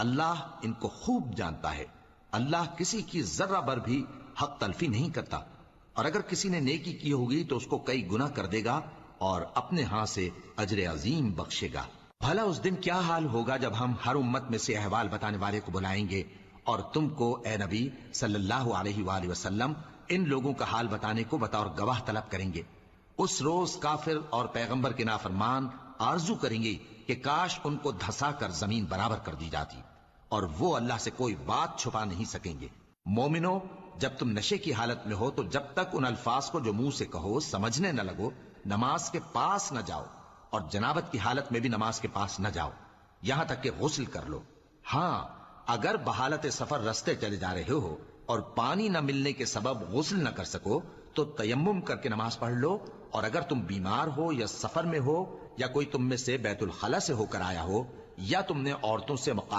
اللہ ان کو خوب جانتا ہے۔ اللہ کسی کی ذرہ بھر بھی حق تلفی نہیں کرتا، اور اگر کسی نے نیکی کی ہوگی تو اس کو کئی گنا کر دے گا اور اپنے ہاں سے اجر عظیم بخشے گا۔ بھلا اس دن کیا حال ہوگا جب ہم ہر امت میں سے احوال بتانے والے کو بلائیں گے اور تم کو اے نبی صلی اللہ علیہ وآلہ وسلم ان لوگوں کا حال بتانے کو بطور گواہ طلب کریں گے۔ اس روز کافر اور پیغمبر کے نافرمان آرزو کریں گے کہ کاش ان کو دھسا کر زمین برابر کر دی جاتی، اور وہ اللہ سے کوئی بات چھپا نہیں سکیں گے۔ مومنو، جب تم نشے کی حالت میں ہو تو جب تک ان الفاظ کو جو منہ سے کہو سمجھنے نہ لگو، نماز کے پاس نہ جاؤ، اور جنابت کی حالت میں بھی نماز کے پاس نہ جاؤ یہاں تک کہ غسل کر لو۔ ہاں، اگر بحالت سفر رستے چلے جا رہے ہو اور پانی نہ ملنے کے سبب غسل نہ کر سکو تو تیمم کر کے نماز پڑھ لو، اور اگر تم بیمار ہو یا سفر میں ہو یا کوئی تم میں سے بیت الخلا سے ہو کر آیا ہو یا تم نے عورتوں سے